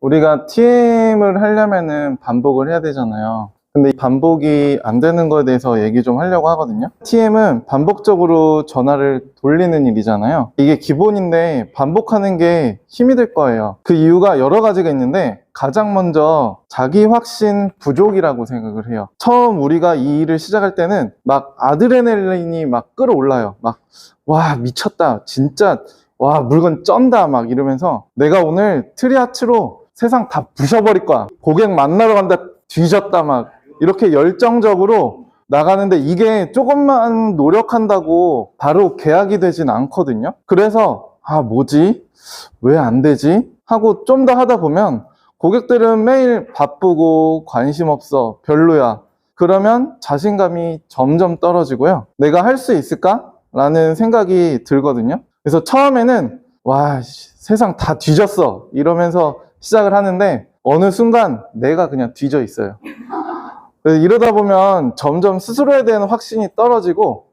우리가 TM을 하려면은 반복을 해야 되잖아요. 근데 이 반복이 안 되는 거에 대해서 얘기 좀 하려고 하거든요. TM은 반복적으로 전화를 돌리는 일이잖아요. 이게 기본인데 반복하는 게 힘이 들 거예요. 그 이유가 여러 가지가 있는데 가장 먼저 자기 확신 부족이라고 생각을 해요. 처음 우리가 이 일을 시작할 때는 막 아드레날린이 막 끌어올라요. 막 와 미쳤다 진짜 와 물건 쩐다 막 이러면서 내가 오늘 트리아치로 세상 다 부셔버릴 거야. 고객 만나러 간다 뒤졌다 막 이렇게 열정적으로 나가는데 이게 조금만 노력한다고 바로 계약이 되진 않거든요. 그래서 뭐지? 왜 안 되지? 하고 좀 더 하다 보면 고객들은 매일 바쁘고 관심 없어 별로야. 그러면 자신감이 점점 떨어지고요. 내가 할 수 있을까? 라는 생각이 들거든요. 그래서 처음에는 와 세상 다 뒤졌어 이러면서 시작을 하는데 어느 순간 내가 그냥 뒤져 있어요. 이러다 보면 점점 스스로에 대한 확신이 떨어지고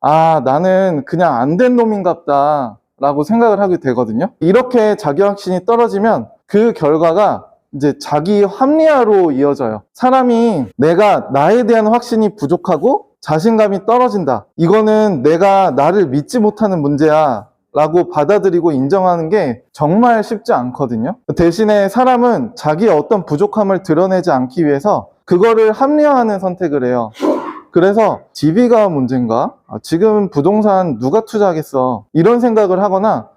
나는 그냥 안 된 놈인갑다 라고 생각을 하게 되거든요. 이렇게 자기 확신이 떨어지면 그 결과가 이제 자기 합리화로 이어져요. 사람이 내가 나에 대한 확신이 부족하고 자신감이 떨어진다. 이거는 내가 나를 믿지 못하는 문제야 라고 받아들이고 인정하는 게 정말 쉽지 않거든요. 대신에 사람은 자기의 어떤 부족함을 드러내지 않기 위해서 그거를 합리화하는 선택을 해요. 그래서 집이가 문제인가? 지금 부동산 누가 투자하겠어? 이런 생각을 하거나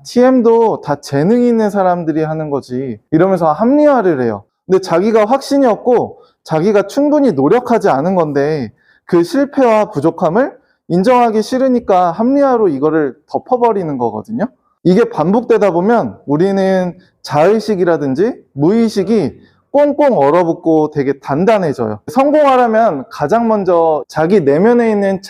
TM도 다 재능이 있는 사람들이 하는 거지 이러면서 합리화를 해요. 근데 자기가 확신이 없고 자기가 충분히 노력하지 않은 건데 그 실패와 부족함을 인정하기 싫으니까 합리화로 이거를 덮어버리는 거거든요. 이게 반복되다 보면 우리는 자의식이라든지 무의식이 꽁꽁 얼어붙고 되게 단단해져요. 성공하려면 가장 먼저 자기 내면에 있는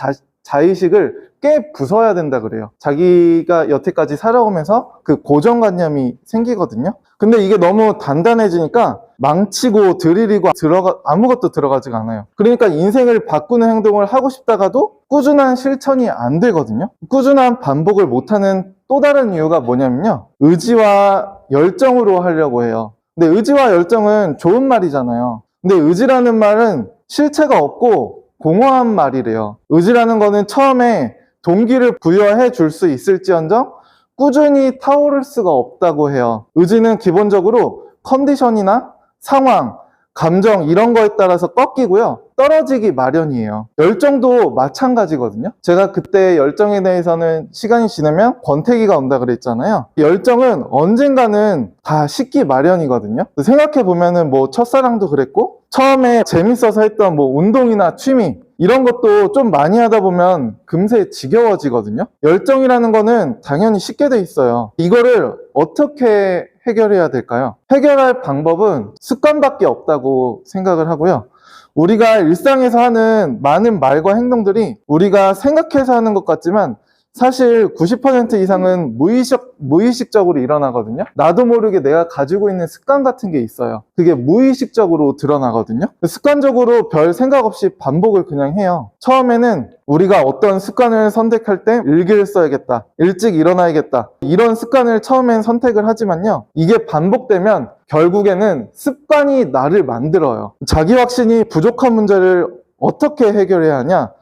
자의식을 깨 부숴야 된다 그래요. 자기가 여태까지 살아오면서 그 고정관념이 생기거든요. 근데 이게 너무 단단해지니까 망치고 드리리고 아무것도 들어가지가 않아요. 그러니까 인생을 바꾸는 행동을 하고 싶다가도 꾸준한 실천이 안 되거든요. 꾸준한 반복을 못하는 또 다른 이유가 뭐냐면요. 의지와 열정으로 하려고 해요. 근데 의지와 열정은 좋은 말이잖아요. 근데 의지라는 말은 실체가 없고 공허한 말이래요. 의지라는 거는 처음에 동기를 부여해 줄 수 있을지언정 꾸준히 타오를 수가 없다고 해요. 의지는 기본적으로 컨디션이나 상황, 감정 이런 거에 따라서 꺾이고요. 떨어지기 마련이에요. 열정도 마찬가지거든요. 제가 그때 열정에 대해서는 시간이 지나면 권태기가 온다 그랬잖아요. 열정은 언젠가는 다 식기 마련이거든요. 생각해보면은 첫사랑도 그랬고 처음에 재밌어서 했던 운동이나 취미 이런 것도 좀 많이 하다 보면 금세 지겨워지거든요. 열정이라는 거는 당연히 식게 돼 있어요. 이거를 어떻게 해결해야 될까요? 해결할 방법은 습관밖에 없다고 생각을 하고요. 우리가 일상에서 하는 많은 말과 행동들이 우리가 생각해서 하는 것 같지만 사실 90% 이상은 무의식적으로 일어나거든요. 나도 모르게 내가 가지고 있는 습관 같은 게 있어요. 그게 무의식적으로 드러나거든요. 습관적으로 별 생각 없이 반복을 그냥 해요. 처음에는 우리가 어떤 습관을 선택할 때 일기를 써야겠다, 일찍 일어나야겠다 이런 습관을 처음엔 선택을 하지만요. 이게 반복되면 결국에는 습관이 나를 만들어요. 자기 확신이 부족한 문제를 어떻게 해결해야 하냐?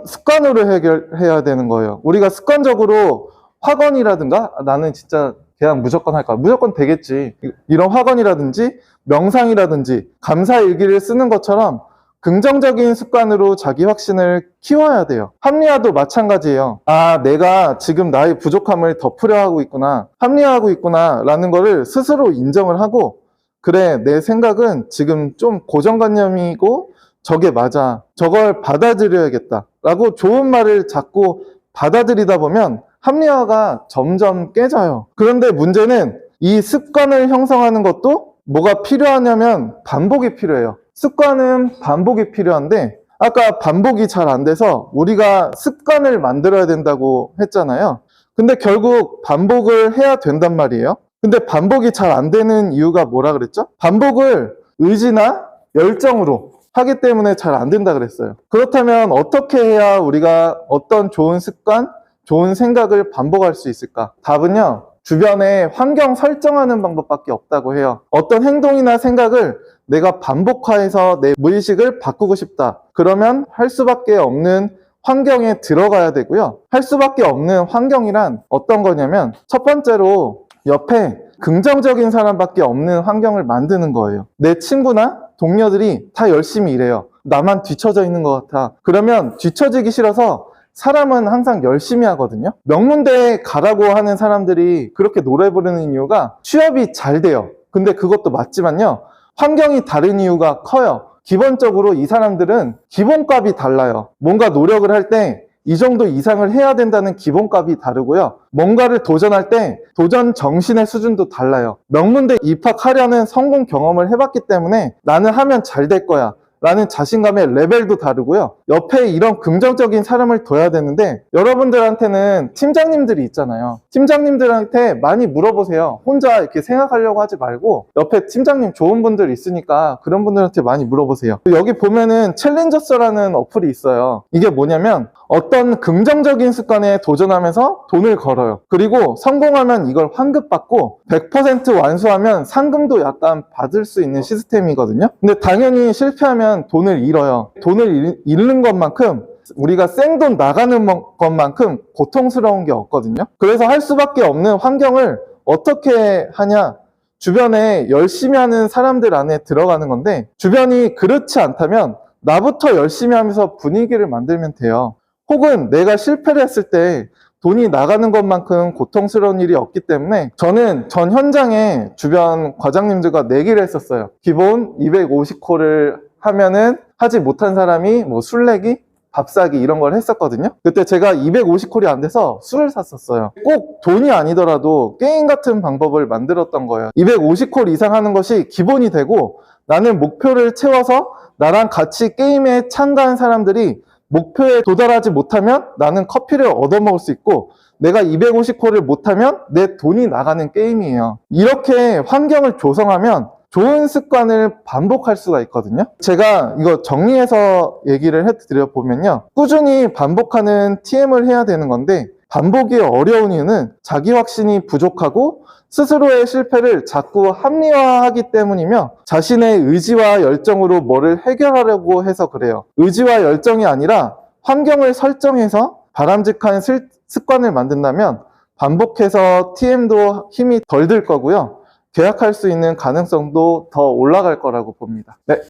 습관으로 해결해야 되는 거예요. 우리가 습관적으로 학원이라든가 나는 진짜 그냥 무조건 할 거야. 무조건 되겠지. 이런 학원이라든지 명상이라든지 감사일기를 쓰는 것처럼 긍정적인 습관으로 자기 확신을 키워야 돼요. 합리화도 마찬가지예요. 내가 지금 나의 부족함을 덮으려 하고 있구나. 합리화하고 있구나. 라는 거를 스스로 인정을 하고 그래, 내 생각은 지금 좀 고정관념이고 저게 맞아. 저걸 받아들여야겠다. 라고 좋은 말을 자꾸 받아들이다 보면 합리화가 점점 깨져요. 그런데 문제는 이 습관을 형성하는 것도 뭐가 필요하냐면 반복이 필요해요. 습관은 반복이 필요한데 아까 반복이 잘 안 돼서 우리가 습관을 만들어야 된다고 했잖아요. 근데 결국 반복을 해야 된단 말이에요. 근데 반복이 잘 안 되는 이유가 뭐라 그랬죠? 반복을 의지나 열정으로 하기 때문에 잘 안 된다 그랬어요. 그렇다면 어떻게 해야 우리가 어떤 좋은 습관, 좋은 생각을 반복할 수 있을까? 답은요, 주변에 환경 설정하는 방법밖에 없다고 해요. 어떤 행동이나 생각을 내가 반복화해서 내 무의식을 바꾸고 싶다. 그러면 할 수밖에 없는 환경에 들어가야 되고요. 할 수밖에 없는 환경이란 어떤 거냐면 첫 번째로 옆에 긍정적인 사람밖에 없는 환경을 만드는 거예요. 내 친구나 동료들이 다 열심히 일해요. 나만 뒤처져 있는 것 같아. 그러면 뒤처지기 싫어서 사람은 항상 열심히 하거든요. 명문대에 가라고 하는 사람들이 그렇게 노래 부르는 이유가 취업이 잘 돼요. 근데 그것도 맞지만요. 환경이 다른 이유가 커요. 기본적으로 이 사람들은 기본값이 달라요. 뭔가 노력을 할 때 이 정도 이상을 해야 된다는 기본값이 다르고요. 뭔가를 도전할 때 도전 정신의 수준도 달라요. 명문대 입학하려는 성공 경험을 해봤기 때문에 나는 하면 잘 될 거야 라는 자신감의 레벨도 다르고요. 옆에 이런 긍정적인 사람을 둬야 되는데 여러분들한테는 팀장님들이 있잖아요. 팀장님들한테 많이 물어보세요. 혼자 이렇게 생각하려고 하지 말고 옆에 팀장님 좋은 분들 있으니까 그런 분들한테 많이 물어보세요. 여기 보면은 챌린저스라는 어플이 있어요. 이게 뭐냐면 어떤 긍정적인 습관에 도전하면서 돈을 걸어요. 그리고 성공하면 이걸 환급받고 100% 완수하면 상금도 약간 받을 수 있는 시스템이거든요. 근데 당연히 실패하면 돈을 잃어요. 돈을 잃는 것만큼 우리가 생돈 나가는 것만큼 고통스러운 게 없거든요. 그래서 할 수밖에 없는 환경을 어떻게 하냐? 주변에 열심히 하는 사람들 안에 들어가는 건데 주변이 그렇지 않다면 나부터 열심히 하면서 분위기를 만들면 돼요. 혹은 내가 실패를 했을 때 돈이 나가는 것만큼 고통스러운 일이 없기 때문에 저는 전 현장에 주변 과장님들과 내기를 했었어요. 기본 250콜을 하면은 하지 못한 사람이 뭐 술 내기, 밥 사기 이런 걸 했었거든요. 그때 제가 250콜이 안 돼서 술을 샀었어요. 꼭 돈이 아니더라도 게임 같은 방법을 만들었던 거예요. 250콜 이상 하는 것이 기본이 되고 나는 목표를 채워서 나랑 같이 게임에 참가한 사람들이 목표에 도달하지 못하면 나는 커피를 얻어먹을 수 있고 내가 250콜을 못하면 내 돈이 나가는 게임이에요. 이렇게 환경을 조성하면 좋은 습관을 반복할 수가 있거든요. 제가 이거 정리해서 얘기를 해드려보면요. 꾸준히 반복하는 TM을 해야 되는 건데 반복이 어려운 이유는 자기 확신이 부족하고 스스로의 실패를 자꾸 합리화하기 때문이며 자신의 의지와 열정으로 뭐를 해결하려고 해서 그래요. 의지와 열정이 아니라 환경을 설정해서 바람직한 습관을 만든다면 반복해서 TM도 힘이 덜 들 거고요. 계약할 수 있는 가능성도 더 올라갈 거라고 봅니다. 네,